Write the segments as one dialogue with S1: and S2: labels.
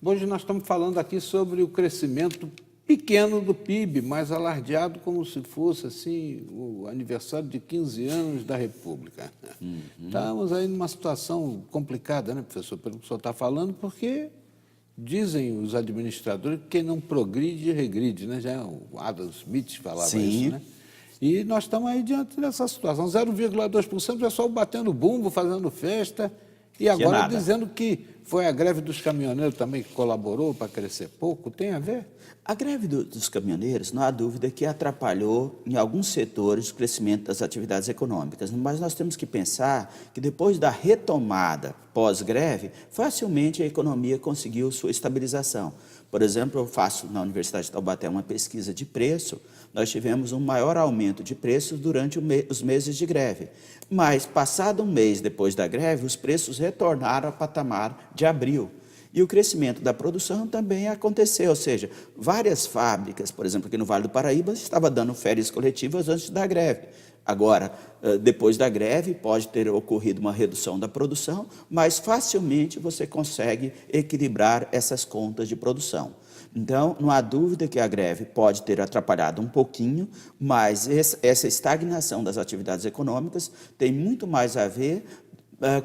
S1: Hoje nós estamos falando aqui sobre o crescimento pequeno do PIB, mas alardeado como se fosse assim o aniversário de 15 anos da República. Estamos aí numa situação complicada, né, professor, pelo que o senhor está falando, porque dizem os administradores que quem não progride, regride, né? Já o Adam Smith falava
S2: Sim.
S1: isso, né? E nós estamos aí diante dessa situação, 0,2%, o pessoal batendo bumbo, fazendo festa, e agora
S2: nada.
S1: dizendo que foi a greve dos caminhoneiros também que colaborou para crescer pouco. Tem a ver?
S2: A greve dos caminhoneiros, não há dúvida que atrapalhou em alguns setores o crescimento das atividades econômicas, mas nós temos que pensar que depois da retomada pós-greve, facilmente a economia conseguiu sua estabilização. Por exemplo, eu faço na Universidade de Taubaté uma pesquisa de preço, nós tivemos um maior aumento de preços durante os meses de greve, mas passado um mês depois da greve, os preços retornaram ao patamar de abril. E o crescimento da produção também aconteceu, ou seja, várias fábricas, por exemplo, aqui no Vale do Paraíba, estavam dando férias coletivas antes da greve. Agora, depois da greve, pode ter ocorrido uma redução da produção, mas facilmente você consegue equilibrar essas contas de produção. Então, não há dúvida que a greve pode ter atrapalhado um pouquinho, mas essa estagnação das atividades econômicas tem muito mais a ver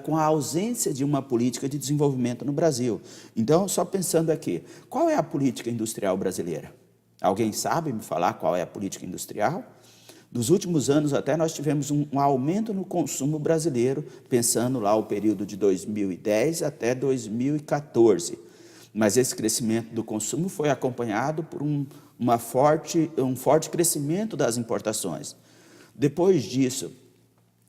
S2: com a ausência de uma política de desenvolvimento no Brasil. Então, só pensando aqui, qual é a política industrial brasileira? Alguém sabe me falar qual é a política industrial? Nos últimos anos até nós tivemos um aumento no consumo brasileiro, pensando lá o período de 2010 até 2014. Mas esse crescimento do consumo foi acompanhado por um forte crescimento das importações. Depois disso,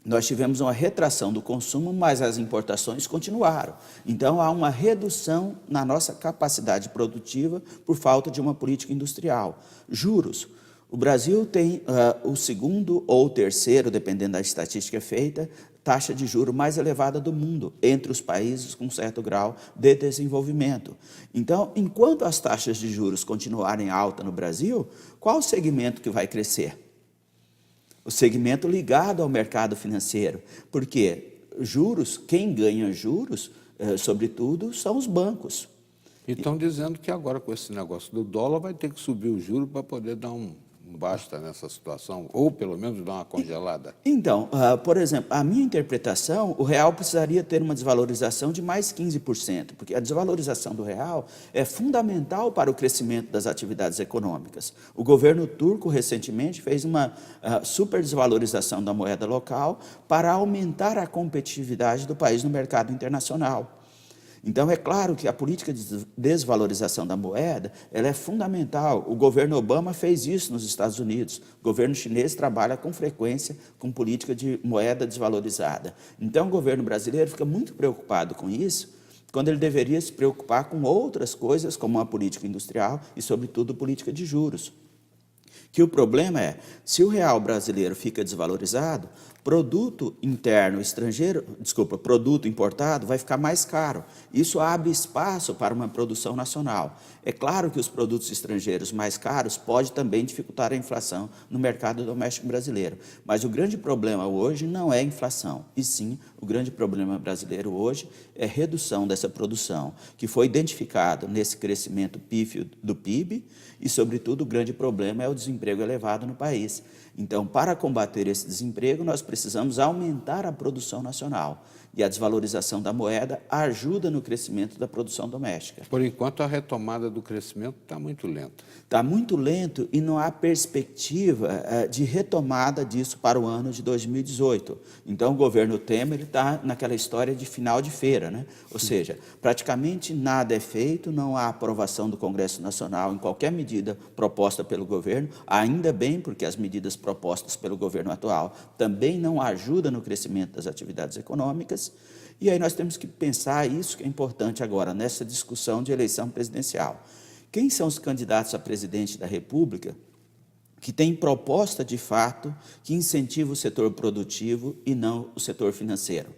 S2: nós tivemos uma retração do consumo, mas as importações continuaram. Então, há uma redução na nossa capacidade produtiva por falta de uma política industrial. Juros. O Brasil tem o segundo ou terceiro, dependendo da estatística feita, taxa de juros mais elevada do mundo, entre os países com certo grau de desenvolvimento. Então, enquanto as taxas de juros continuarem altas no Brasil, qual o segmento que vai crescer? O segmento ligado ao mercado financeiro, porque juros, quem ganha juros, sobretudo, são os bancos.
S1: E estão dizendo que agora, com esse negócio do dólar, vai ter que subir o juro para poder dar um basta nessa situação, ou pelo menos dar uma congelada.
S2: Então, por exemplo, a minha interpretação, o real precisaria ter uma desvalorização de mais 15%, porque a desvalorização do real é fundamental para o crescimento das atividades econômicas. O governo turco, recentemente, fez uma super desvalorização da moeda local para aumentar a competitividade do país no mercado internacional. Então, é claro que a política de desvalorização da moeda ela é fundamental. O governo Obama fez isso nos Estados Unidos. O governo chinês trabalha com frequência com política de moeda desvalorizada. Então, o governo brasileiro fica muito preocupado com isso, quando ele deveria se preocupar com outras coisas, como a política industrial e, sobretudo, política de juros. Que o problema é, se o real brasileiro fica desvalorizado, produto importado vai ficar mais caro. Isso abre espaço para uma produção nacional. É claro que os produtos estrangeiros mais caros podem também dificultar a inflação no mercado doméstico brasileiro. Mas o grande problema hoje não é a inflação, e sim o grande problema brasileiro hoje é a redução dessa produção, que foi identificado nesse crescimento pífio do PIB e, sobretudo, o grande problema é o desemprego elevado no país. Então, para combater esse desemprego, nós precisamos aumentar a produção nacional. E a desvalorização da moeda ajuda no crescimento da produção doméstica.
S1: Por enquanto, a retomada do crescimento está muito lenta.
S2: Está muito lento e não há perspectiva de retomada disso para o ano de 2018. Então, o governo Temer está naquela história de final de feira, né? Ou seja, praticamente nada é feito, não há aprovação do Congresso Nacional em qualquer medida proposta pelo governo, ainda bem, porque as medidas propostas pelo governo atual também não ajudam no crescimento das atividades econômicas. E aí nós temos que pensar isso que é importante agora, nessa discussão de eleição presidencial. Quem são os candidatos a presidente da República que têm proposta, de fato, que incentiva o setor produtivo e não o setor financeiro?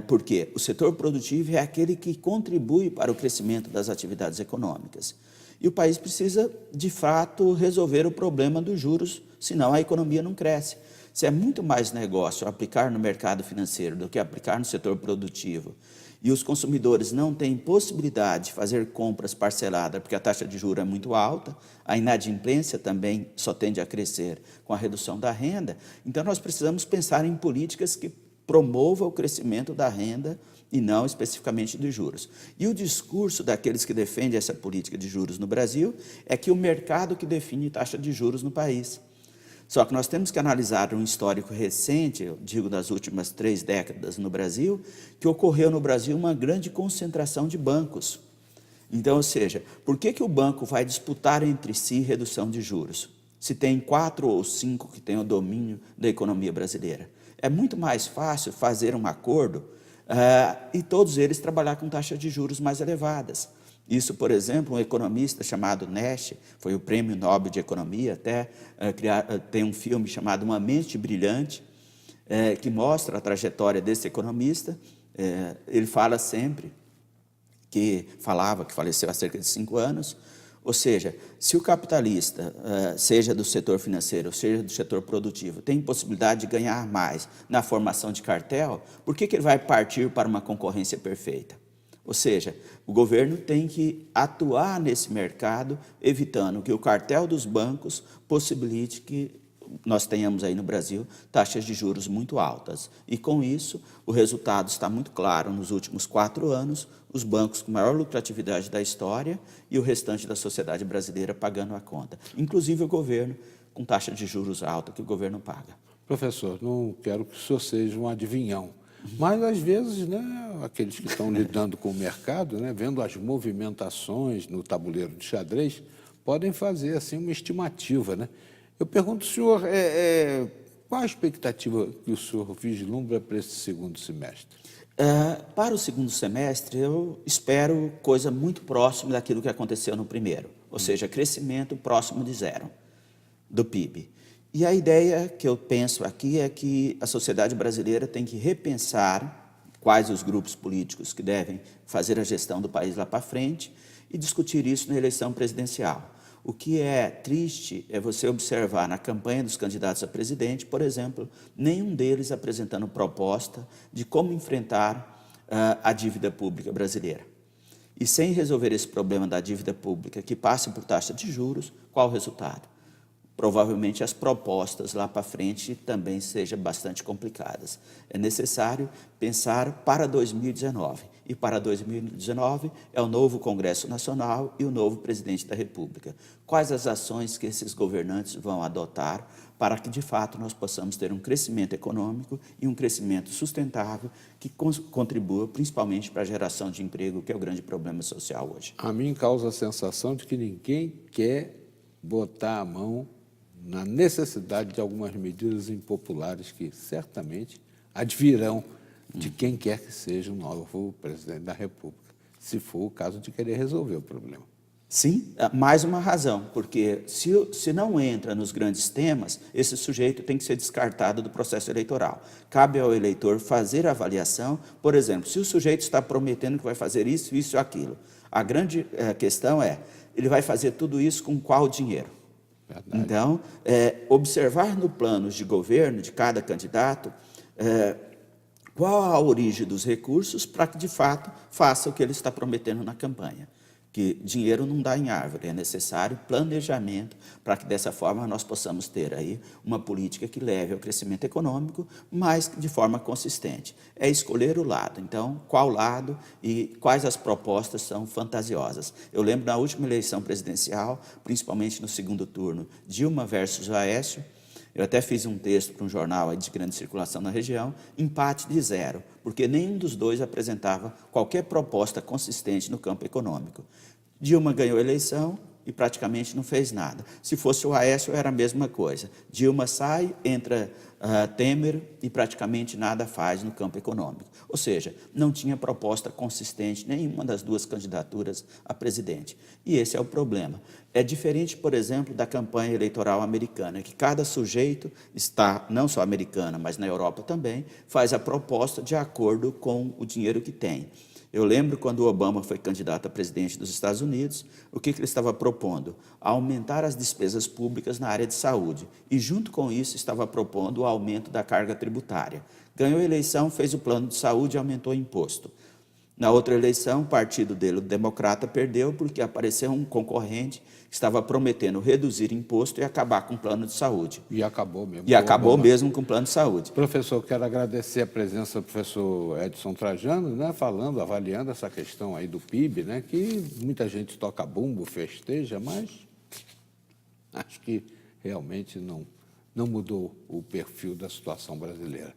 S2: Porque o setor produtivo é aquele que contribui para o crescimento das atividades econômicas. E o país precisa, de fato, resolver o problema dos juros, senão a economia não cresce. Se é muito mais negócio aplicar no mercado financeiro do que aplicar no setor produtivo, e os consumidores não têm possibilidade de fazer compras parceladas porque a taxa de juros é muito alta, a inadimplência também só tende a crescer com a redução da renda, então nós precisamos pensar em políticas que promovam o crescimento da renda e não especificamente dos juros. E o discurso daqueles que defendem essa política de juros no Brasil é que o mercado que define taxa de juros no país. Só que nós temos que analisar um histórico recente, eu digo das últimas 3 décadas no Brasil, que ocorreu no Brasil uma grande concentração de bancos. Então, ou seja, por que o banco vai disputar entre si redução de juros? Se tem 4 ou 5 que têm o domínio da economia brasileira. É muito mais fácil fazer um acordo e todos eles trabalhar com taxas de juros mais elevadas. Isso, por exemplo, um economista chamado Nash, foi o Prêmio Nobel de Economia, até tem um filme chamado Uma Mente Brilhante, que mostra a trajetória desse economista. Ele fala sempre, que faleceu há cerca de 5 anos, ou seja, se o capitalista, seja do setor financeiro, seja do setor produtivo, tem possibilidade de ganhar mais na formação de cartel, por que ele vai partir para uma concorrência perfeita? Ou seja, o governo tem que atuar nesse mercado, evitando que o cartel dos bancos possibilite que nós tenhamos aí no Brasil taxas de juros muito altas. E com isso, o resultado está muito claro nos últimos 4 anos, os bancos com maior lucratividade da história e o restante da sociedade brasileira pagando a conta. Inclusive o governo com taxa de juros alta que o governo paga.
S1: Professor, não quero que o senhor seja um adivinhão, mas às vezes, né, aqueles que estão lidando com o mercado, né, vendo as movimentações no tabuleiro de xadrez, podem fazer assim uma estimativa, né? Eu pergunto ao senhor, qual a expectativa que o senhor vislumbra para esse segundo semestre?
S2: Para o segundo semestre, eu espero coisa muito próxima daquilo que aconteceu no primeiro, ou seja, crescimento próximo de 0 do PIB. E a ideia que eu penso aqui é que a sociedade brasileira tem que repensar quais os grupos políticos que devem fazer a gestão do país lá para frente e discutir isso na eleição presidencial. O que é triste é você observar na campanha dos candidatos a presidente, por exemplo, nenhum deles apresentando proposta de como enfrentar a dívida pública brasileira. E sem resolver esse problema da dívida pública que passa por taxa de juros, qual o resultado? Provavelmente as propostas lá para frente também sejam bastante complicadas. É necessário pensar para 2019. E para 2019 é o novo Congresso Nacional e o novo Presidente da República. Quais as ações que esses governantes vão adotar para que, de fato, nós possamos ter um crescimento econômico e um crescimento sustentável que contribua principalmente para a geração de emprego, que é o grande problema social hoje.
S1: A mim causa a sensação de que ninguém quer botar a mão na necessidade de algumas medidas impopulares que certamente advirão de quem quer que seja o novo presidente da República, se for o caso de querer resolver o problema.
S2: Sim, mais uma razão, porque se não entra nos grandes temas, esse sujeito tem que ser descartado do processo eleitoral. Cabe ao eleitor fazer a avaliação, por exemplo, se o sujeito está prometendo que vai fazer isso, isso e aquilo. A grande questão é, ele vai fazer tudo isso com qual dinheiro? Verdade. Então, observar no plano de governo de cada candidato qual a origem dos recursos para que, de fato, faça o que ele está prometendo na campanha. Que dinheiro não dá em árvore, é necessário planejamento para que, dessa forma, nós possamos ter aí uma política que leve ao crescimento econômico, mas de forma consistente. É escolher o lado. Então, qual lado e quais as propostas são fantasiosas. Eu lembro da última eleição presidencial, principalmente no segundo turno, Dilma versus Aécio. Eu até fiz um texto para um jornal aí de grande circulação na região, empate de 0, porque nenhum dos dois apresentava qualquer proposta consistente no campo econômico. Dilma ganhou a eleição e praticamente não fez nada. Se fosse o Aécio, era a mesma coisa. Dilma sai, entra Temer e praticamente nada faz no campo econômico. Ou seja, não tinha proposta consistente nenhuma das duas candidaturas a presidente. E esse é o problema. É diferente, por exemplo, da campanha eleitoral americana, que cada sujeito está, não só americana, mas na Europa também, faz a proposta de acordo com o dinheiro que tem. Eu lembro quando o Obama foi candidato a presidente dos Estados Unidos, o que ele estava propondo? Aumentar as despesas públicas na área de saúde. E, junto com isso, estava propondo o aumento da carga tributária. Ganhou a eleição, fez o plano de saúde e aumentou o imposto. Na outra eleição, o partido dele, o Democrata, perdeu porque apareceu um concorrente que estava prometendo reduzir imposto e acabar com o plano de saúde.
S1: E acabou mesmo.
S2: E acabou mesmo com o plano de saúde.
S1: Professor, quero agradecer a presença do professor Edson Trajano, né, falando, avaliando essa questão aí do PIB, né, que muita gente toca bumbo, festeja, mas acho que realmente não mudou o perfil da situação brasileira.